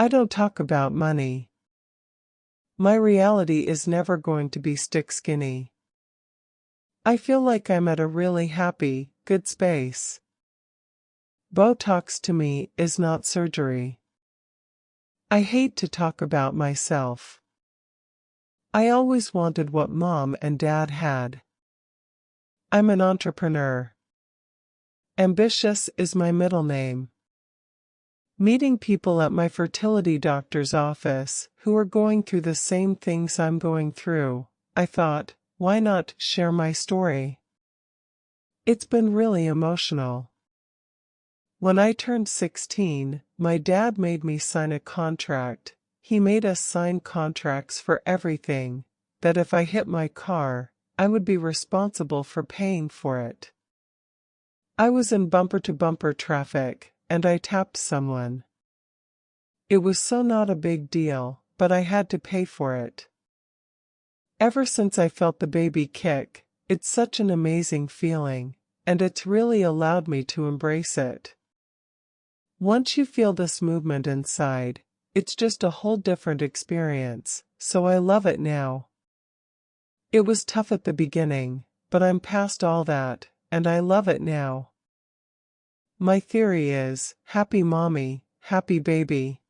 I don't talk about money. My reality is never going to be stick skinny. I feel like I'm at a really happy, good space. Botox to me is not surgery. I hate to talk about myself. I always wanted what mom and dad had. I'm an entrepreneur. Ambitious is my middle name. Meeting people at my fertility doctor's office who are going through the same things I'm going through, I thought, why not share my story? It's been really emotional. When I turned 16, my dad made me sign a contract. He made us sign contracts for everything, that if I hit my car, I would be responsible for paying for it. I was in bumper-to-bumper traffic, and I tapped someone. It was so not a big deal, but I had to pay for it. Ever since I felt the baby kick, it's such an amazing feeling, and it's really allowed me to embrace it. Once you feel this movement inside, it's just a whole different experience, so I love it now. It was tough at the beginning, but I'm past all that, and I love it now. My theory is, happy mommy, happy baby.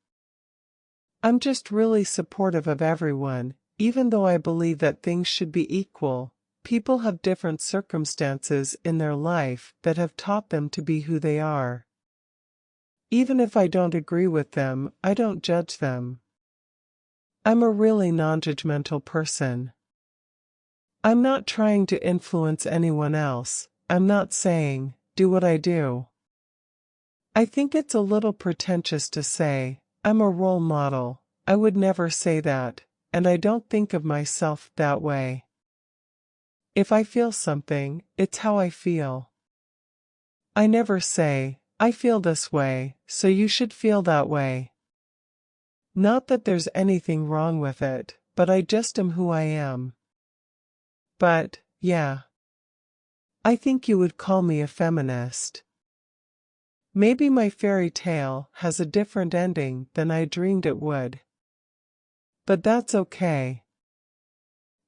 I'm just really supportive of everyone, even though I believe that things should be equal. People have different circumstances in their life that have taught them to be who they are. Even if I don't agree with them, I don't judge them. I'm a really non-judgmental person. I'm not trying to influence anyone else. I'm not saying, do what I do. I think it's a little pretentious to say, I'm a role model. I would never say that, and I don't think of myself that way. If I feel something, it's how I feel. I never say, I feel this way, so you should feel that way. Not that there's anything wrong with it, but I just am who I am. But, yeah. I think you would call me a feminist. Maybe my fairy tale has a different ending than I dreamed it would. But that's okay.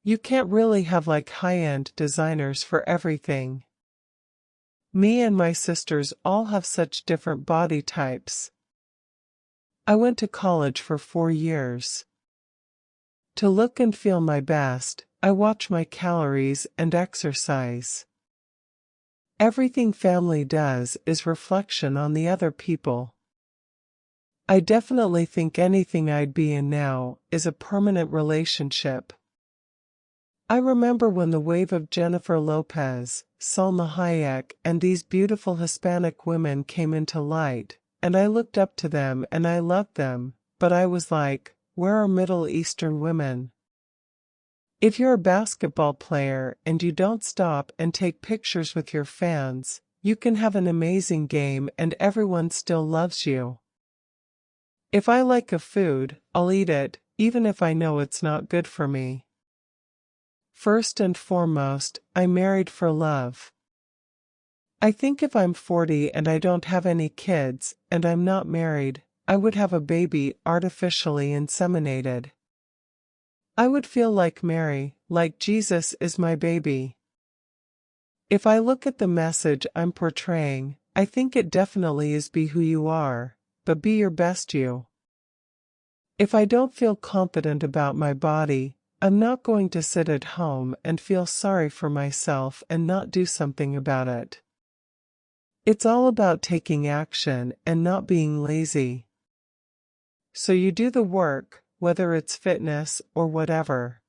You can't really have like high-end designers for everything. Me and my sisters all have such different body types. I went to college for 4 years. To look and feel my best, I watch my calories and exercise. Everything family does is reflection on the other people. I definitely think anything I'd be in now is a permanent relationship. I remember when the wave of Jennifer Lopez, Salma Hayek, and these beautiful Hispanic women came into light, and I looked up to them and I loved them, but I was like, where are Middle Eastern women? If you're a basketball player and you don't stop and take pictures with your fans, you can have an amazing game and everyone still loves you. If I like a food, I'll eat it, even if I know it's not good for me. First and foremost, I'm married for love. I think if I'm 40 and I don't have any kids, and I'm not married, I would have a baby artificially inseminated. I would feel like Mary, like Jesus is my baby. If I look at the message I'm portraying, I think it definitely is be who you are, but be your best you. If I don't feel confident about my body, I'm not going to sit at home and feel sorry for myself and not do something about it. It's all about taking action and not being lazy. So you do the work, whether it's fitness or whatever.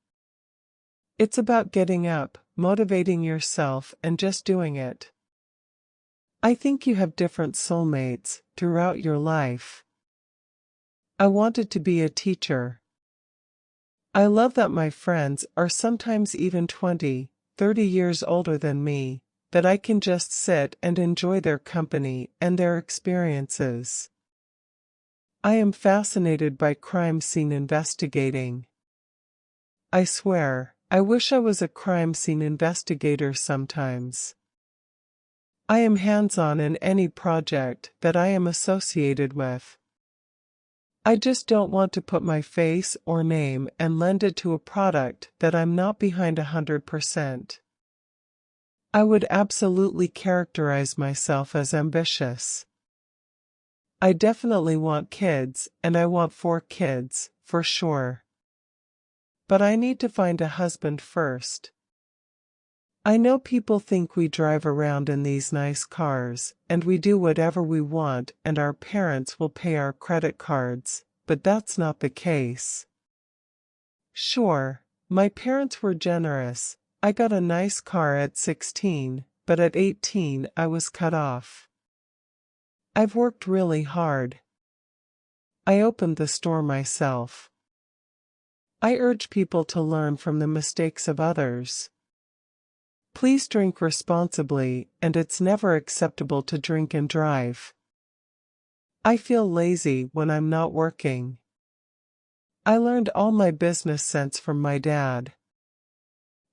It's about getting up, motivating yourself and just doing it. I think you have different soulmates throughout your life. I wanted to be a teacher. I love that my friends are sometimes even 20, 30 years older than me, that I can just sit and enjoy their company and their experiences. I am fascinated by crime scene investigating. I swear, I wish I was a crime scene investigator sometimes. I am hands-on in any project that I am associated with. I just don't want to put my face or name and lend it to a product that I'm not behind 100%. I would absolutely characterize myself as ambitious. I definitely want kids, and I want 4 kids, for sure. But I need to find a husband first. I know people think we drive around in these nice cars, and we do whatever we want and our parents will pay our credit cards, but that's not the case. Sure, my parents were generous. I got a nice car at 16, but at 18 I was cut off. I've worked really hard. I opened the store myself. I urge people to learn from the mistakes of others. Please drink responsibly, and it's never acceptable to drink and drive. I feel lazy when I'm not working. I learned all my business sense from my dad.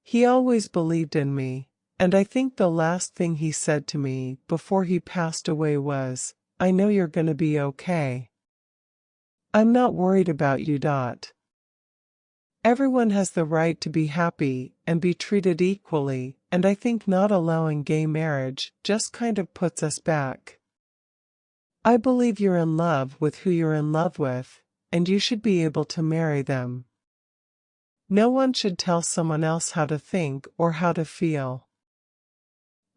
He always believed in me, and I think the last thing he said to me before he passed away was, "I know you're gonna be okay. I'm not worried about you." Everyone has the right to be happy and be treated equally, and I think not allowing gay marriage just kind of puts us back. I believe you're in love with who you're in love with, and you should be able to marry them. No one should tell someone else how to think or how to feel.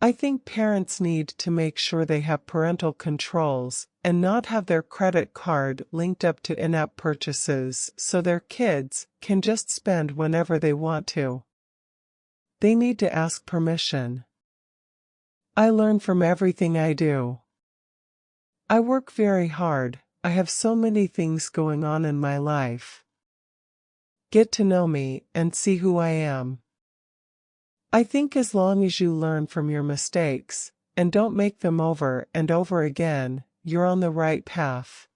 I think parents need to make sure they have parental controls and not have their credit card linked up to in-app purchases so their kids can just spend whenever they want to. They need to ask permission. I learn from everything I do. I work very hard. I have so many things going on in my life. Get to know me and see who I am. I think as long as you learn from your mistakes, and don't make them over and over again, you're on the right path.